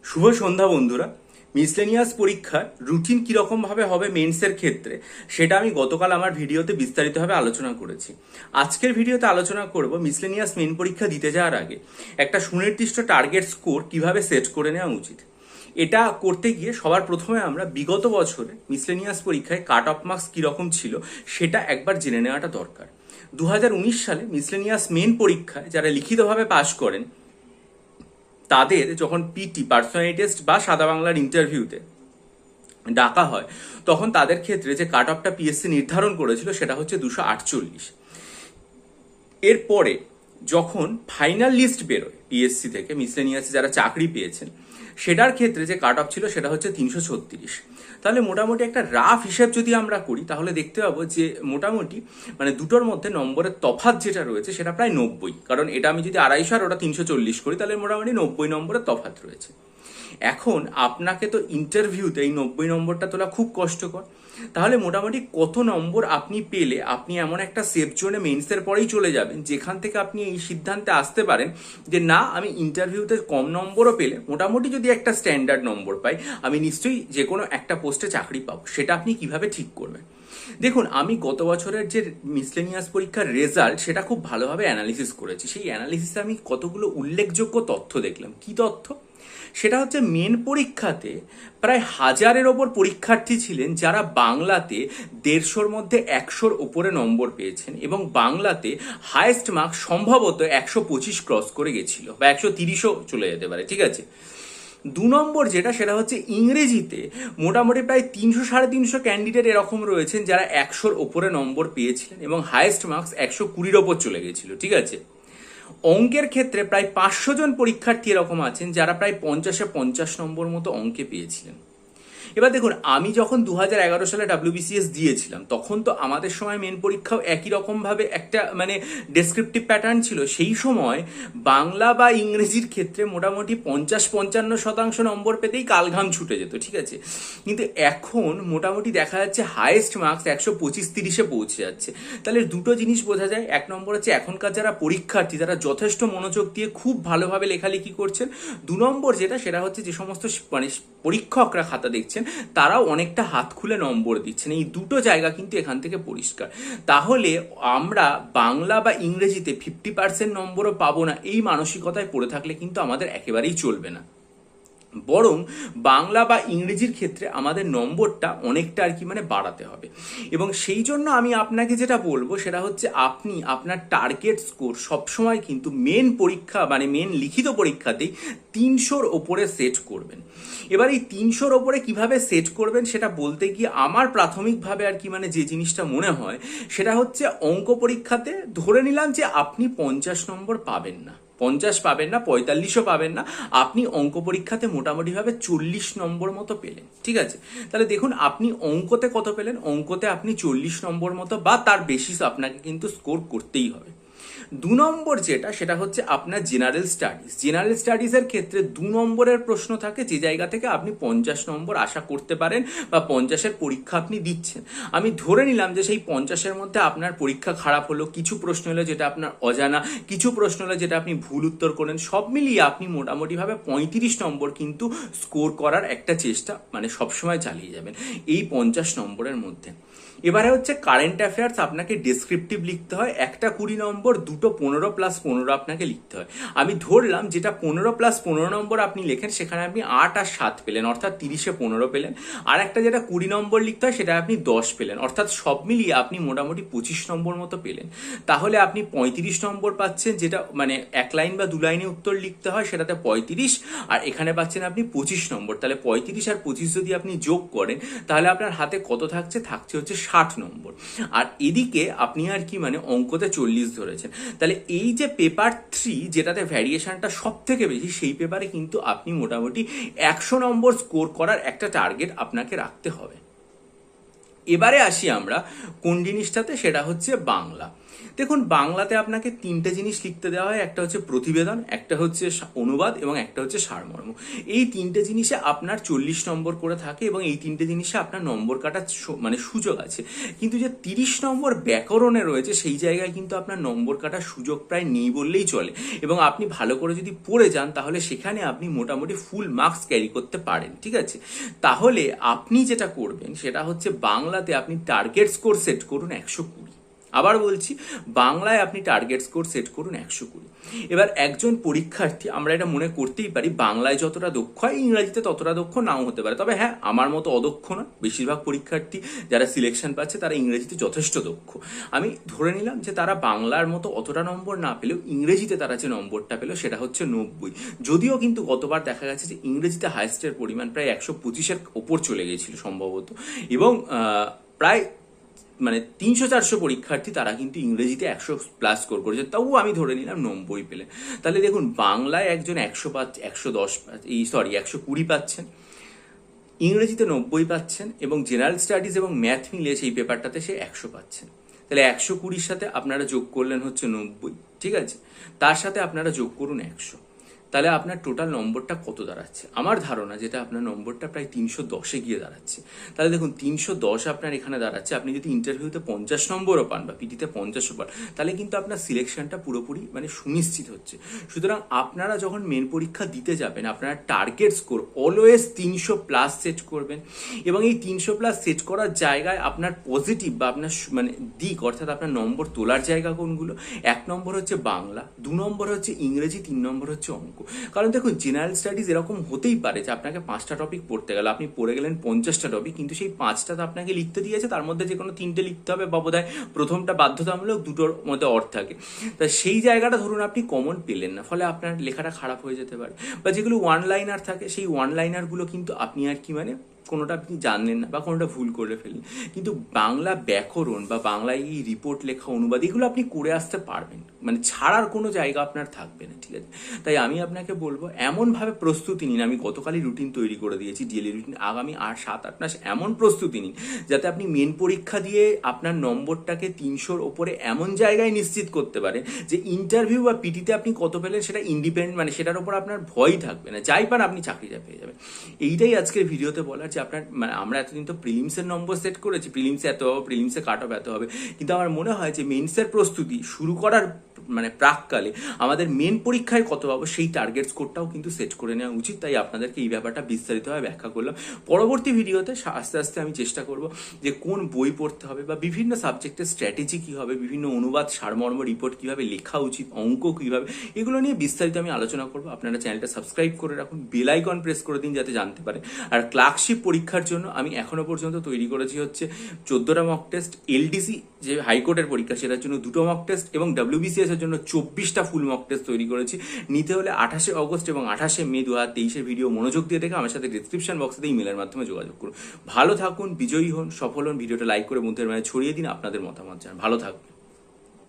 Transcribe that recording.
শুভ সন্ধ্যা বন্ধুরা। মিসলেনিয়াস পরীক্ষার রুটিন কিরকম ভাবে হবে মেন্সের ক্ষেত্রে সেটা আমি গতকাল আমার ভিডিওতে বিস্তারিতভাবে আলোচনা করেছি। আজকের ভিডিওতে আলোচনা করব মিসলেনিয়াস মেন পরীক্ষা দিতে যাওয়ার আগে একটা সুনির্দিষ্ট টার্গেট স্কোর কিভাবে সেট করে নেওয়া উচিত। এটা করতে গিয়ে সবার প্রথমে আমরা বিগত বছরে মিসলেনিয়াস পরীক্ষায় কাট অফ মার্কস কিরকম ছিল সেটা একবার জেনে নেওয়াটা দরকার। 2019 সালে মিসলেনিয়াস মেন পরীক্ষায় যারা লিখিতভাবে পাশ করেন তাদের যখন পিটি পার্সোনালিটি টেস্ট বা সাদা বাংলার ইন্টারভিউতে ডাকা হয় তখন তাদের ক্ষেত্রে যে কাট অফটা পিএসসি নির্ধারণ করেছিল সেটা হচ্ছে 248। এরপরে যখন ফাইনাল লিস্ট বেরোয় পিএসসি থেকে মিসলেনিয়াসে যারা চাকরি পেয়েছেন সেটার ক্ষেত্রে যে কাট অফ ছিল সেটা হচ্ছে 336। তাহলে মোটামুটি একটা রাফ হিসেব যদি আমরা করি তাহলে দেখতে পাবো যে মোটামুটি মানে দুটোর মধ্যে নম্বরের তফাৎ যেটা রয়েছে সেটা প্রায় 90। কারণ এটা আমি যদি 250 আর ওটা 340 করি তাহলে মোটামুটি 90 নম্বরের তফাৎ রয়েছে। এখন আপনাকে তো ইন্টারভিউতে এই 90 নম্বরটা তোলা খুব কষ্টকর। তাহলে মোটামুটি কত নম্বর আপনি পেলে আপনি এমন একটা সেফ জোনে মেন্সের পরেই চলে যাবেন যেখান থেকে আপনি এই সিদ্ধান্তে আসতে পারেন যে না, আমি ইন্টারভিউতে কম নম্বরও পেলে মোটামুটি যদি একটা স্ট্যান্ডার্ড নম্বর পাই আমি নিশ্চয়ই যে কোনো একটা পোস্টে চাকরি পাবো। সেটা আপনি কিভাবে ঠিক করবেন? দেখুন, আমি গত বছরের যে মিসলেনিয়াস পরীক্ষার রেজাল্ট সেটা খুব ভালোভাবে অ্যানালিসিস করেছি। সেই অ্যানালিসিসে আমি কতগুলো উল্লেখযোগ্য তথ্য দেখলাম। কি তথ্য? সেটা হচ্ছে মেন পরীক্ষাতে প্রায় 1000-এর ওপর পরীক্ষার্থী ছিলেন যারা বাংলাতে 150-র মধ্যে 100-র ওপরে নম্বর পেয়েছেন এবং বাংলাতে হায়েস্ট মার্ক সম্ভবত 125 ক্রস করে গেছিল বা 130ও চলে যেতে পারে। ঠিক আছে। 2 নম্বর যেটা সেটা হচ্ছে ইংরেজিতে মোটামুটি প্রায় 300-350 ক্যান্ডিডেট এরকম রয়েছেন যারা 100-র ওপরে নম্বর পেয়েছিলেন এবং হায়েস্ট মার্কস 120-র ওপর চলে গেছিল। ঠিক আছে। অঙ্কের ক্ষেত্রে প্রায় 500 জন পরীক্ষার্থী এরকম আছেন যারা প্রায় 50-এ 50 নম্বর মতো অঙ্কে পেয়েছিলেন। এবার দেখুন, আমি যখন 2011 সালে WBCS দিয়েছিলাম তখন তো আমাদের সময় মেন পরীক্ষাও একই রকম ভাবে একটা মানে ডেসক্রিপটিভ প্যাটার্ন ছিল। সেই সময় বাংলা বা ইংরেজির ক্ষেত্রে মোটামুটি 50-55% নম্বর পেতেই কালঘাম ছুটে যেত। ঠিক আছে। কিন্তু এখন মোটামুটি দেখা যাচ্ছে হাইয়েস্ট মার্কস 125-30-এ পৌঁছে যাচ্ছে। তাহলে দুটো জিনিস বোঝা যায়। এক নম্বর হচ্ছে এখনকার যারা পরীক্ষার্থী তারা যথেষ্ট মনোযোগ দিয়ে খুব ভালোভাবে লেখালেখি করছেন। 2 নম্বর যেটা সেটা হচ্ছে যে সমস্ত মানে পরীক্ষকরা খাতা দেখছেন তারাও অনেকটা হাত খুলে নম্বর দিচ্ছেন। এই দুটো জায়গা কিন্তু এখান থেকে পরিষ্কার। তাহলে আমরা বাংলা বা ইংরেজিতে 50% নম্বরও পাবো না এই মানসিকতায় পড়ে থাকলে কিন্তু আমাদের একেবারেই চলবে না। বরং বাংলা বা ইংরেজির ক্ষেত্রে আমাদের নম্বরটা অনেকটা আর কি মানে বাড়াতে হবে। এবং সেই জন্য আমি আপনাকে যেটা বলবো সেটা হচ্ছে আপনি আপনার টার্গেট স্কোর সবসময় কিন্তু মেন পরীক্ষা মানে মেন লিখিত পরীক্ষাতেই 300-র ওপরে সেট করবেন। এবার এই 300-র ওপরে কিভাবে সেট করবেন সেটা বলতে গিয়ে আমার প্রাথমিকভাবে আর কি মানে যে জিনিসটা মনে হয় সেটা হচ্ছে অঙ্ক পরীক্ষাতে ধরে নিলাম যে আপনি 50 নম্বর পাবেন না, 50 পাবেন না, 45ও পাবেন না, আপনি অঙ্ক পরীক্ষাতে মোটামুটিভাবে 40 নম্বর মতো পেলেন। ঠিক আছে। তাহলে দেখুন আপনি অঙ্কতে কত পেলেন? অঙ্কতে আপনি 40 নম্বর মতো বা তার বেশি আপনাকে কিন্তু স্কোর করতেই হবে। 2 নম্বর যেটা সেটা হচ্ছে আপনার জেনারেল স্টাডিজ। জেনারেল স্টাডিজের ক্ষেত্রে 2 নম্বরের প্রশ্ন থাকে যে জায়গা থেকে আপনি 50 নম্বর আশা করতে পারেন বা 50-এর পরীক্ষা আপনি দিচ্ছেন। আমি ধরে নিলাম যে সেই 50-এর মধ্যে আপনার পরীক্ষা খারাপ হলো, কিছু প্রশ্ন হলো যেটা আপনার অজানা, কিছু প্রশ্ন হলো যেটা আপনি ভুল উত্তর করেন, সব মিলিয়ে আপনি মোটামুটিভাবে 35 নম্বর কিন্তু স্কোর করার একটা চেষ্টা মানে সবসময় চালিয়ে যাবেন এই 50 নম্বরের মধ্যে। এবারে হচ্ছে কারেন্ট অ্যাফেয়ার্স আপনাকে ডেসক্রিপটিভ লিখতে হয়, একটা 20 নম্বর, দুটো 15+15 আপনাকে লিখতে হয়। আমি ধরলাম যেটা 15+15 নম্বর আপনি লেখেন সেখানে আপনি 8 আর 7 পেলেন অর্থাৎ 30-এ 15 পেলেন। আর একটা যেটা 20 নম্বর লিখতে হয় সেটা আপনি 10 পেলেন অর্থাৎ সব মিলিয়ে আপনি মোটামুটি 25 নম্বর মতো পেলেন। তাহলে আপনি 35 নম্বর পাচ্ছেন, যেটা মানে 1 লাইন বা 2 লাইনে উত্তর লিখতে হয় সেটাতে 35, আর এখানে পাচ্ছেন আপনি 25 নম্বর। তাহলে 35 আর 25 যদি আপনি যোগ করেন তাহলে আপনার হাতে কত থাকছে? থাকছে হচ্ছে 60 নম্বর। আর এদিকে আপনি আর কি মানে অঙ্কতে 40 ধরেছেন। তাহলে এই যে পেপার 3 যেটাতে ভ্যারিয়েশনটা সব থেকে বেশি সেই পেপারে কিন্তু আপনি মোটামুটি 100 নম্বর স্কোর করার একটা টার্গেট আপনাকে রাখতে হবে। এবারে আসি আমরা কোন জিনিসটাতে, সেটা হচ্ছে বাংলা। দেখুন, বাংলাতে আপনাকে 3টে জিনিস লিখতে দেওয়া হয়, একটা হচ্ছে প্রতিবেদন, একটা হচ্ছে অনুবাদ এবং একটা হচ্ছে সারমর্ম। এই 3টে জিনিসে আপনার 40 নম্বর করে থাকে এবং এই 3টে জিনিসে আপনার নম্বর কাটার মানে সুযোগ আছে। কিন্তু যে 30 নম্বর ব্যাকরণে রয়েছে সেই জায়গায় কিন্তু আপনার নম্বর কাটার সুযোগ প্রায় নেই বললেই চলে, এবং আপনি ভালো করে যদি পড়ে যান তাহলে সেখানে আপনি মোটামুটি ফুল মার্কস ক্যারি করতে পারেন। ঠিক আছে, তাহলে আপনি যেটা করবেন সেটা হচ্ছে বাংলাতে আপনি টার্গেট স্কোর সেট করুন 120। আবার বলছি, বাংলায় আপনি টার্গেট স্কোর সেট করুন 120। এবার একজন পরীক্ষার্থী, আমরা এটা মনে করতেই পারি বাংলায় যতটা দক্ষ হয় ইংরাজিতে ততটা দক্ষ নাও হতে পারে, তবে হ্যাঁ আমার মতো অদক্ষ না। বেশিরভাগ পরীক্ষার্থী যারা সিলেকশন পাচ্ছে তারা ইংরেজিতে যথেষ্ট দক্ষ। আমি ধরে নিলাম যে তারা বাংলার মতো অতটা নম্বর না পেলেও ইংরেজিতে তারা যে নম্বরটা পেল সেটা হচ্ছে 90। যদিও কিন্তু গতবার দেখা গেছে যে ইংরেজিতে হাইয়েস্টের পরিমাণ প্রায় 125-এর ওপর চলে গিয়েছিল সম্ভবত, এবং প্রায় মানে 300-400 পরীক্ষার্থী তারা কিন্তু ইংরেজিতে 100+ স্কোর করেছে, তাও আমি ধরে নিলাম 90 পেলে। তাহলে দেখুন, বাংলায় একজন 120 পাচ্ছেন, ইংরেজিতে 90 পাচ্ছেন, এবং জেনারেল স্টাডিজ এবং ম্যাথ মিলিয়ে সেই পেপারটাতে সে 100 পাচ্ছেন। তাহলে 120-র সাথে আপনারা যোগ করলেন হচ্ছে 90, ঠিক আছে, তার সাথে আপনারা যোগ করুন 100, তাহলে আপনার টোটাল নম্বরটা কত দাঁড়াচ্ছে? আমার ধারণা যেটা আপনার নম্বরটা প্রায় 310-এ গিয়ে দাঁড়াচ্ছে। তাহলে দেখুন, 310 আপনার এখানে দাঁড়াচ্ছে। আপনি যদি ইন্টারভিউতে 50 নম্বরও পান বা পিটিতে 50ও পান, তাহলে কিন্তু আপনার সিলেকশনটা পুরোপুরি মানে সুনিশ্চিত হচ্ছে। সুতরাং আপনারা যখন মেন পরীক্ষা দিতে যাবেন আপনারা টার্গেট স্কোর অলওয়েজ 300+ সেট করবেন, এবং এই 300+ সেট করার জায়গায় আপনার পজিটিভ বা আপনার মানে দিক, অর্থাৎ আপনার নম্বর তোলার জায়গা কোনগুলো? 1 নম্বর হচ্ছে বাংলা, 2 নম্বর হচ্ছে ইংরেজি, 3 নম্বর হচ্ছে অঙ্ক। কারণ দেখুন, জেনারেল স্টাডিজ এরকম হতেই পারে যে আপনাকে 5টা টপিক পড়তে গেল, আপনি পড়ে গেলেন 50টা টপিক, কিন্তু সেই 5টা তো আপনাকে লিখতে দিয়েছে, তার মধ্যে যে কোনো 3টে লিখতে হবে, বা বোধহয় প্রথমটা বাধ্যতামূলক, 2টোর মধ্যে অর্থ থাকে। তা সেই জায়গাটা ধরুন আপনি কমন পেলেন না, ফলে আপনার লেখাটা খারাপ হয়ে যেতে পারে। বা যেগুলো ওয়ান লাইনার থাকে, সেই ওয়ান লাইনারগুলো কিন্তু আপনি আর কি মানে কোনোটা আপনি জানলেন না বা কোনোটা ভুল করে ফেললেন। কিন্তু বাংলা ব্যাকরণ বা বাংলায় এই রিপোর্ট লেখা, অনুবাদ, এগুলো আপনি করে আসতে পারবেন, মানে ছাড়ার কোনো জায়গা আপনার থাকবে না। ঠিক আছে, তাই আমি আপনাকে বলবো এমনভাবে প্রস্তুতি নিন। আমি গতকালই রুটিন তৈরি করে দিয়েছি, ডেলি রুটিন, আগামী 7-8 মাস এমন প্রস্তুতি নিন যাতে আপনি মেন পরীক্ষা দিয়ে আপনার নম্বরটাকে 300-র ওপরে এমন জায়গায় নিশ্চিত করতে পারেন যে ইন্টারভিউ বা পিটিতে আপনি কত পেলেন সেটা ইন্ডিপেন্ডেন্ট, মানে সেটার উপর আপনার ভয় থাকবে না, যাই পান আপনি চাকরিটা পেয়ে যাবেন। এইটাই আজকের ভিডিওতে বলার যে আপনার মানে আমরা এতদিন তো প্রিলিমসের নম্বর সেট করেছি, প্রিলিমসে এত হবে, প্রিলিমসে কাট অফ এত হবে, কিন্তু আমার মনে হয় যে মেন্সের প্রস্তুতি শুরু করার মানে প্রাককালে আমাদের মেন পরীক্ষায় কত পাবো সেই টার্গেট স্কোরটাও কিন্তু সেট করে নেওয়া উচিত। তাই আপনাদেরকে এই ব্যাপারটা বিস্তারিতভাবে ব্যাখ্যা করলাম। পরবর্তী ভিডিওতে আস্তে আস্তে আমি চেষ্টা করব যে কোন বই পড়তে হবে বা বিভিন্ন সাবজেক্টের স্ট্র্যাটেজি কী হবে, বিভিন্ন অনুবাদ, সারমর্ম, রিপোর্ট কীভাবে লেখা উচিত, অঙ্ক কীভাবে, এগুলো নিয়ে বিস্তারিত আমি আলোচনা করব। আপনারা চ্যানেলটা সাবস্ক্রাইব করে রাখুন, বেল আইকন প্রেস করে দিন যাতে জানতে পারেন। আর ক্লার্কশিপ পরীক্ষার জন্য আমি এখনো পর্যন্ত তৈরি করেছি হচ্ছে 14টা মক টেস্ট, এলডিসি যে হাইকোর্টের পরীক্ষা সেটার জন্য 2টো মক টেস্ট, এবং WBCS এর জন্য 24টা ফুল মক টেস্ট তৈরি করেছি। নিতে হলে 28শে অগস্ট এবং 28শে মে 2023-এর ভিডিও মনোযোগ দিয়ে দেখে আমার সাথে ডিসক্রিপশন বক্সে ইমেলের মাধ্যমে যোগাযোগ করুন। ভালো থাকুন, বিজয়ী হন, সফল হন। ভিডিওটা লাইক করে বন্ধুদের মাঝে ছড়িয়ে দিন, আপনাদের মতামত জানান। ভালো থাকুন।